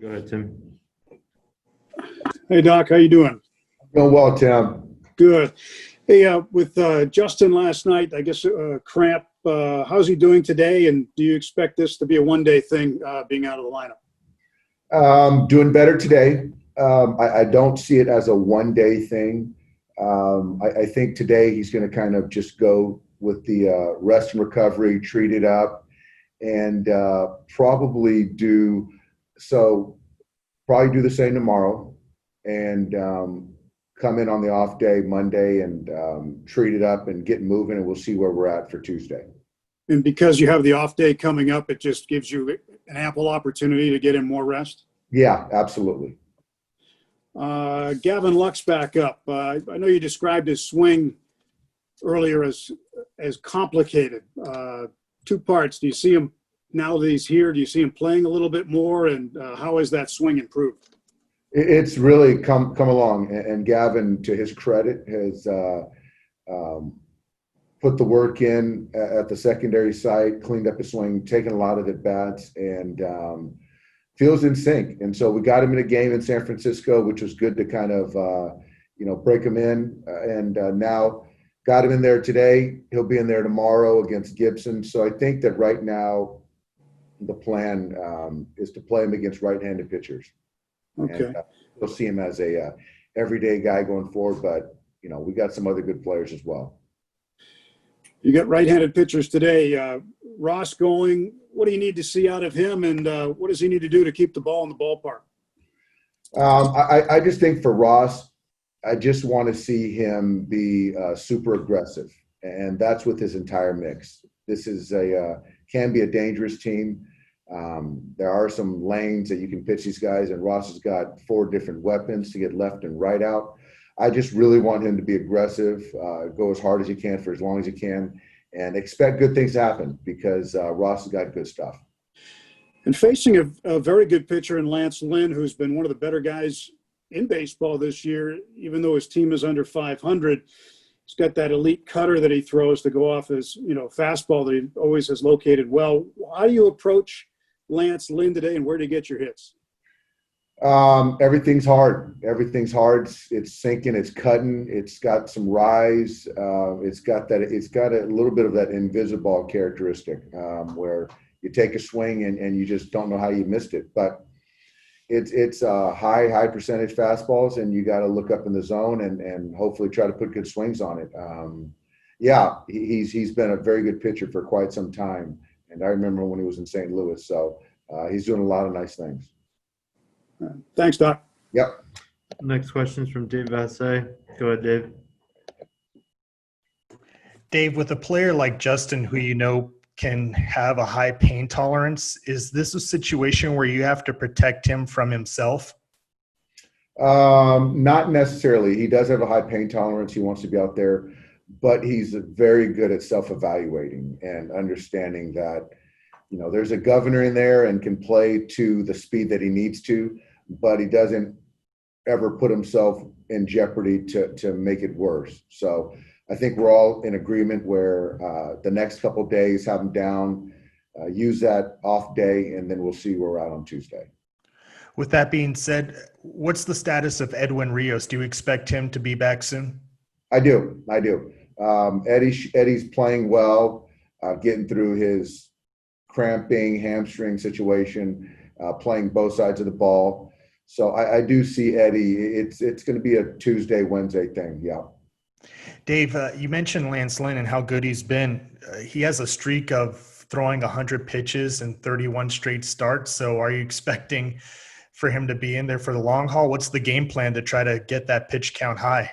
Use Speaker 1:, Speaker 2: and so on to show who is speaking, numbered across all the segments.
Speaker 1: Go ahead, Tim.
Speaker 2: Hey, Doc, how you doing?
Speaker 3: Doing well, Tim.
Speaker 2: Good. Hey, with Justin last night, I guess cramp. How's he doing today? And do you expect this to be a one-day thing, being out of the lineup?
Speaker 3: Doing better today. I don't see it as a one-day thing. I think today he's going to kind of just go with the rest and recovery, treat it up, and probably do the same tomorrow, and come in on the off day Monday and treat it up and get moving, and we'll see where we're at for Tuesday.
Speaker 2: And because you have the off day coming up, it just gives you an ample opportunity to get in more rest?
Speaker 3: Yeah, absolutely.
Speaker 2: Gavin Lux back up. I know you described his swing earlier as complicated. Two parts. Do you see him now that he's here? Do you see him playing a little bit more? And how has that swing improved?
Speaker 3: It's really come along, and Gavin, to his credit, has put the work in at the secondary site, cleaned up his swing, taken a lot of the bats, and feels in sync. And so we got him in a game in San Francisco, which was good to kind of break him in, and now got him in there today. He'll be in there tomorrow against Gibson. So I think that right now the plan is to play him against right-handed pitchers.
Speaker 2: Okay.
Speaker 3: And we'll see him as a everyday guy going forward, but we got some other good players as well.
Speaker 2: You got right-handed pitchers today. Ross going. What do you need to see out of him, and what does he need to do to keep the ball in the ballpark?
Speaker 3: I just think for Ross, I just want to see him be super aggressive, and that's with his entire mix. This is can be a dangerous team. There are some lanes that you can pitch these guys, and Ross has got 4 different weapons to get left and right out. I just really want him to be aggressive, go as hard as he can for as long as he can, and expect good things to happen because Ross has got good stuff.
Speaker 2: And facing a very good pitcher in Lance Lynn, who's been one of the better guys in baseball this year, even though his team is under 500, he's got that elite cutter that he throws to go off his fastball that he always has located well. How do you approach Lance Lynn today, and where do you get your hits?
Speaker 3: Everything's hard. Everything's hard. It's sinking. It's cutting. It's got some rise. It's got a little bit of that invisible characteristic where you take a swing and you just don't know how you missed it. But it's high percentage fastballs, and you got to look up in the zone and hopefully try to put good swings on it. He's been a very good pitcher for quite some time, and I remember when he was in St. Louis. So he's doing a lot of nice things.
Speaker 2: Thanks, Doc.
Speaker 3: Yep.
Speaker 1: Next question is from Dave Vassay. Go ahead, Dave.
Speaker 4: Dave, with a player like Justin, who can have a high pain tolerance, is this a situation where you have to protect him from himself?
Speaker 3: Not necessarily. He does have a high pain tolerance. He wants to be out there, but he's very good at self-evaluating and understanding that, there's a governor in there and can play to the speed that he needs to, but he doesn't ever put himself in jeopardy to make it worse. So I think we're all in agreement where the next couple of days have him down, use that off day, and then we'll see where we're at on Tuesday.
Speaker 4: With that being said, what's the status of Edwin Rios? Do you expect him to be back soon?
Speaker 3: I do. Eddie's playing well, getting through his cramping hamstring situation, playing both sides of the ball. So I do see Eddie. It's going to be a Tuesday, Wednesday thing. Yeah.
Speaker 4: Dave, you mentioned Lance Lynn and how good he's been. He has a streak of throwing 100 pitches and 31 straight starts. So are you expecting for him to be in there for the long haul? What's the game plan to try to get that pitch count high?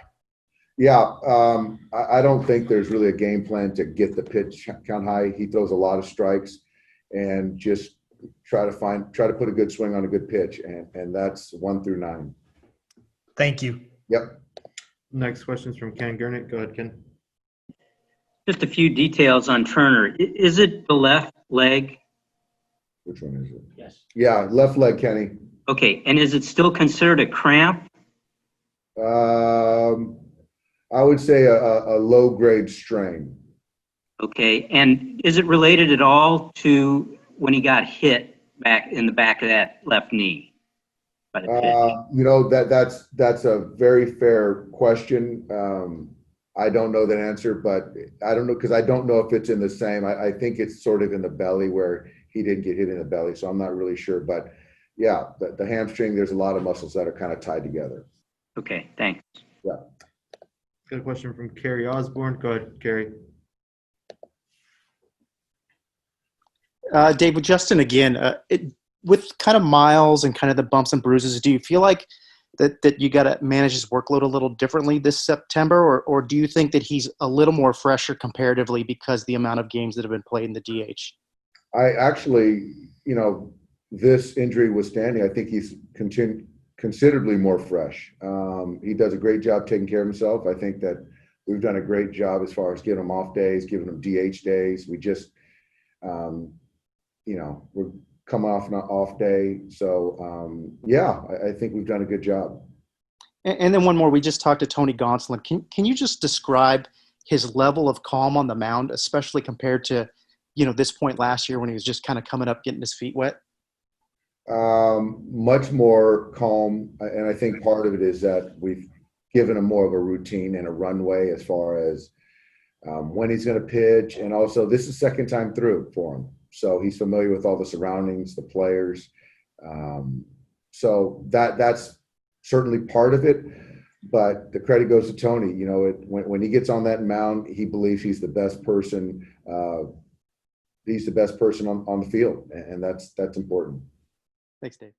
Speaker 3: Yeah, I don't think there's really a game plan to get the pitch count high. He throws a lot of strikes and just try to put a good swing on a good pitch, and that's 1 through 9.
Speaker 4: Thank you.
Speaker 3: Yep.
Speaker 1: Next question is from Ken Gurnick. Go ahead, Ken.
Speaker 5: Just a few details on Turner. Is it the left leg?
Speaker 3: Which one is it?
Speaker 5: Yes.
Speaker 3: Yeah, left leg, Kenny.
Speaker 5: Okay, and is it still considered a cramp?
Speaker 3: I would say a low-grade strain.
Speaker 5: Okay, and is it related at all to when he got hit back in the back of that left knee? by the pitch?
Speaker 3: That's a very fair question. I don't know that answer, but I don't know because I don't know if it's in the same. I think it's sort of in the belly where he didn't get hit in the belly, so I'm not really sure. But yeah, the hamstring, there's a lot of muscles that are kind of tied together.
Speaker 5: Okay, thanks.
Speaker 3: Yeah.
Speaker 1: Got a question from Carrie Osborne. Go ahead, Carrie.
Speaker 6: Dave, with Justin again, with kind of Miles and kind of the bumps and bruises, do you feel like that you got to manage his workload a little differently this September, or do you think that he's a little more fresher comparatively because the amount of games that have been played in the DH?
Speaker 3: I actually, this injury withstanding, I think he's considerably more fresh. He does a great job taking care of himself. I think that we've done a great job as far as giving him off days, giving him DH days. We just, we're coming off an off day. So, I think we've done a good job.
Speaker 6: And then one more. We just talked to Tony Gonsolin. Can you just describe his level of calm on the mound, especially compared to, this point last year when he was just kind of coming up, getting his feet wet?
Speaker 3: Much more calm. And I think part of it is that we've given him more of a routine and a runway as far as when he's going to pitch. And also this is second time through for him. So he's familiar with all the surroundings, the players. So that's certainly part of it. But the credit goes to Tony. When he gets on that mound, he believes he's the best person. He's the best person on the field, and that's important.
Speaker 6: Thanks, Dave.